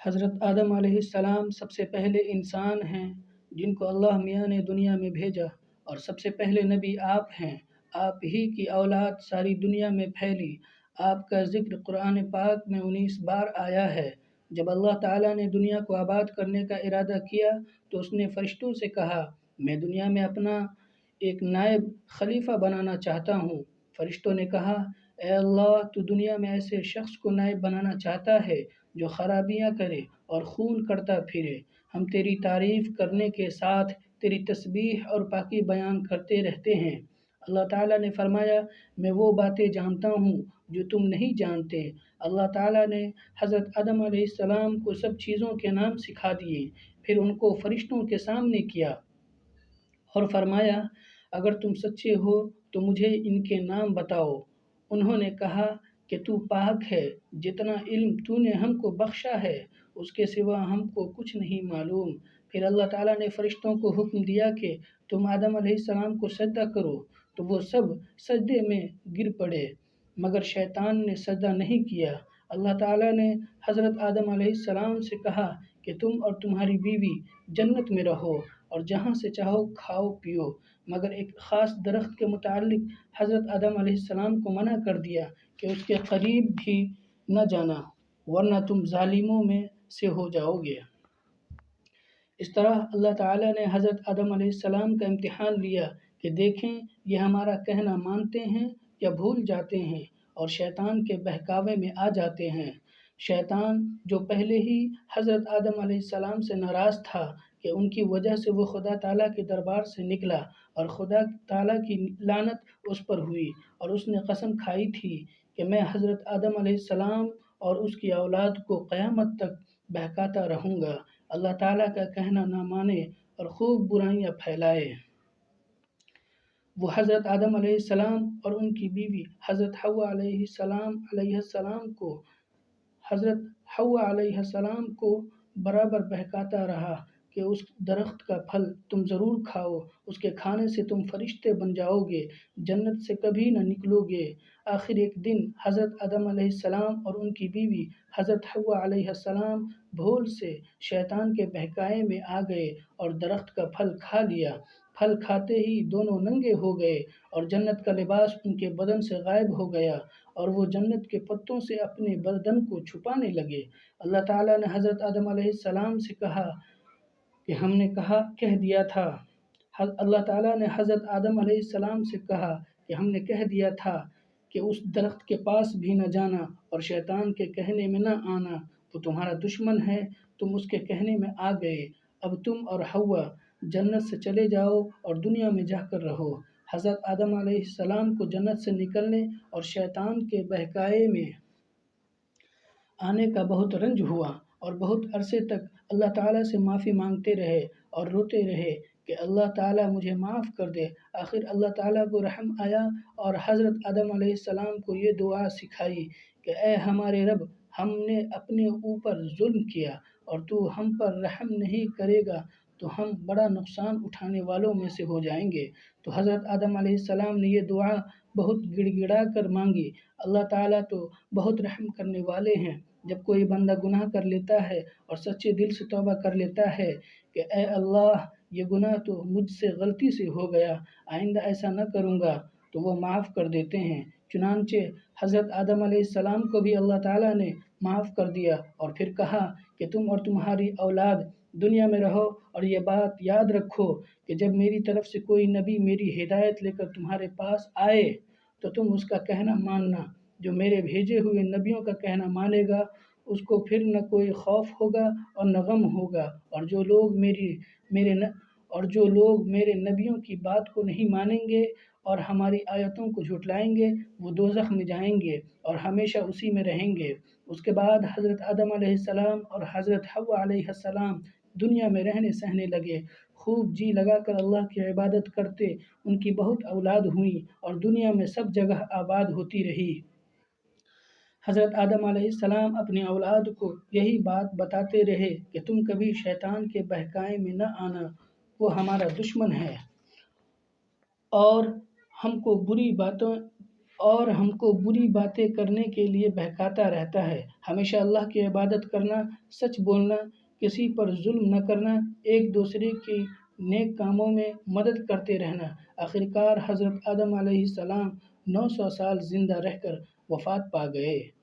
حضرت آدم علیہ السلام سب سے پہلے انسان ہیں جن کو اللہ میاں نے دنیا میں بھیجا، اور سب سے پہلے نبی آپ ہیں۔ آپ ہی کی اولاد ساری دنیا میں پھیلی۔ آپ کا ذکر قرآن پاک میں 19 بار آیا ہے۔ جب اللہ تعالیٰ نے دنیا کو آباد کرنے کا ارادہ کیا تو اس نے فرشتوں سے کہا، میں دنیا میں اپنا ایک نائب خلیفہ بنانا چاہتا ہوں۔ فرشتوں نے کہا، اے اللہ، تو دنیا میں ایسے شخص کو نائب بنانا چاہتا ہے جو خرابیاں کرے اور خون کرتا پھرے۔ ہم تیری تعریف کرنے کے ساتھ تیری تسبیح اور پاکی بیان کرتے رہتے ہیں۔ اللہ تعالیٰ نے فرمایا، میں وہ باتیں جانتا ہوں جو تم نہیں جانتے۔ اللہ تعالیٰ نے حضرت آدم علیہ السلام کو سب چیزوں کے نام سکھا دیے، پھر ان کو فرشتوں کے سامنے کیا اور فرمایا، اگر تم سچے ہو تو مجھے ان کے نام بتاؤ۔ انہوں نے کہا کہ تو پاک ہے، جتنا علم تو نے ہم کو بخشا ہے اس کے سوا ہم کو کچھ نہیں معلوم۔ پھر اللہ تعالیٰ نے فرشتوں کو حکم دیا کہ تم آدم علیہ السلام کو سجدہ کرو، تو وہ سب سجدے میں گر پڑے، مگر شیطان نے سجدہ نہیں کیا۔ اللہ تعالیٰ نے حضرت آدم علیہ السلام سے کہا کہ تم اور تمہاری بیوی جنت میں رہو اور جہاں سے چاہو کھاؤ پیو، مگر ایک خاص درخت کے متعلق حضرت آدم علیہ السلام کو منع کر دیا کہ اس کے قریب بھی نہ جانا، ورنہ تم ظالموں میں سے ہو جاؤ گے۔ اس طرح اللہ تعالیٰ نے حضرت آدم علیہ السلام کا امتحان لیا کہ دیکھیں یہ ہمارا کہنا مانتے ہیں یا بھول جاتے ہیں اور شیطان کے بہکاوے میں آ جاتے ہیں۔ شیطان جو پہلے ہی حضرت آدم علیہ السلام سے ناراض تھا کہ ان کی وجہ سے وہ خدا تعالیٰ کے دربار سے نکلا اور خدا تعالیٰ کی لعنت اس پر ہوئی، اور اس نے قسم کھائی تھی کہ میں حضرت آدم علیہ السلام اور اس کی اولاد کو قیامت تک بہکاتا رہوں گا۔ اللہ تعالیٰ کا کہنا نہ مانے اور خوب برائیاں پھیلائے۔ وہ حضرت آدم علیہ السلام اور ان کی بیوی حضرت حوا علیہ السلام کو برابر بہکاتا رہا کہ اس درخت کا پھل تم ضرور کھاؤ، اس کے کھانے سے تم فرشتے بن جاؤ گے، جنت سے کبھی نہ نکلو گے۔ آخر ایک دن حضرت آدم علیہ السلام اور ان کی بیوی حضرت حوا علیہ السلام بھول سے شیطان کے بہکائے میں آ گئے اور درخت کا پھل کھا لیا۔ پھل کھاتے ہی دونوں ننگے ہو گئے اور جنت کا لباس ان کے بدن سے غائب ہو گیا، اور وہ جنت کے پتوں سے اپنے بدن کو چھپانے لگے۔ اللہ تعالیٰ نے حضرت آدم علیہ السلام سے کہا کہ ہم نے کہہ دیا تھا اللہ تعالیٰ نے حضرت آدم علیہ السلام سے کہا کہ ہم نے کہہ دیا تھا کہ اس درخت کے پاس بھی نہ جانا اور شیطان کے کہنے میں نہ آنا، وہ تمہارا دشمن ہے، تم اس کے کہنے میں آ گئے۔ اب تم اور حوا جنت سے چلے جاؤ اور دنیا میں جا کر رہو۔ حضرت آدم علیہ السلام کو جنت سے نکلنے اور شیطان کے بہکائے میں آنے کا بہت رنج ہوا، اور بہت عرصے تک اللہ تعالیٰ سے معافی مانگتے رہے اور روتے رہے کہ اللہ تعالیٰ مجھے معاف کر دے۔ آخر اللہ تعالیٰ کو رحم آیا اور حضرت آدم علیہ السلام کو یہ دعا سکھائی کہ اے ہمارے رب، ہم نے اپنے اوپر ظلم کیا اور تو ہم پر رحم نہیں کرے گا تو ہم بڑا نقصان اٹھانے والوں میں سے ہو جائیں گے۔ تو حضرت آدم علیہ السلام نے یہ دعا بہت گڑ گڑا کر مانگی۔ اللہ تعالیٰ تو بہت رحم کرنے والے ہیں۔ جب کوئی بندہ گناہ کر لیتا ہے اور سچے دل سے توبہ کر لیتا ہے کہ اے اللہ، یہ گناہ تو مجھ سے غلطی سے ہو گیا، آئندہ ایسا نہ کروں گا، تو وہ معاف کر دیتے ہیں۔ چنانچہ حضرت آدم علیہ السلام کو بھی اللہ تعالیٰ نے معاف کر دیا اور پھر کہا کہ تم اور تمہاری اولاد دنیا میں رہو، اور یہ بات یاد رکھو کہ جب میری طرف سے کوئی نبی میری ہدایت لے کر تمہارے پاس آئے تو تم اس کا کہنا ماننا۔ جو میرے بھیجے ہوئے نبیوں کا کہنا مانے گا اس کو پھر نہ کوئی خوف ہوگا اور نہ غم ہوگا، اور جو لوگ میرے نبیوں کی بات کو نہیں مانیں گے اور ہماری آیتوں کو جھٹلائیں گے وہ دوزخ میں جائیں گے اور ہمیشہ اسی میں رہیں گے۔ اس کے بعد حضرت آدم علیہ السلام اور حضرت حوا علیہ السلام دنیا میں رہنے سہنے لگے، خوب جی لگا کر اللہ کی عبادت کرتے۔ ان کی بہت اولاد ہوئیں اور دنیا میں سب جگہ آباد ہوتی رہی۔ حضرت آدم علیہ السلام اپنی اولاد کو یہی بات بتاتے رہے کہ تم کبھی شیطان کے بہکائے میں نہ آنا، وہ ہمارا دشمن ہے اور ہم کو اور ہم کو بری باتیں کرنے کے لیے بہکاتا رہتا ہے۔ ہمیشہ اللہ کی عبادت کرنا، سچ بولنا، کسی پر ظلم نہ کرنا، ایک دوسرے کی نیک کاموں میں مدد کرتے رہنا۔ آخرکار حضرت آدم علیہ السلام 900 سال زندہ رہ کر وفات پا گئے۔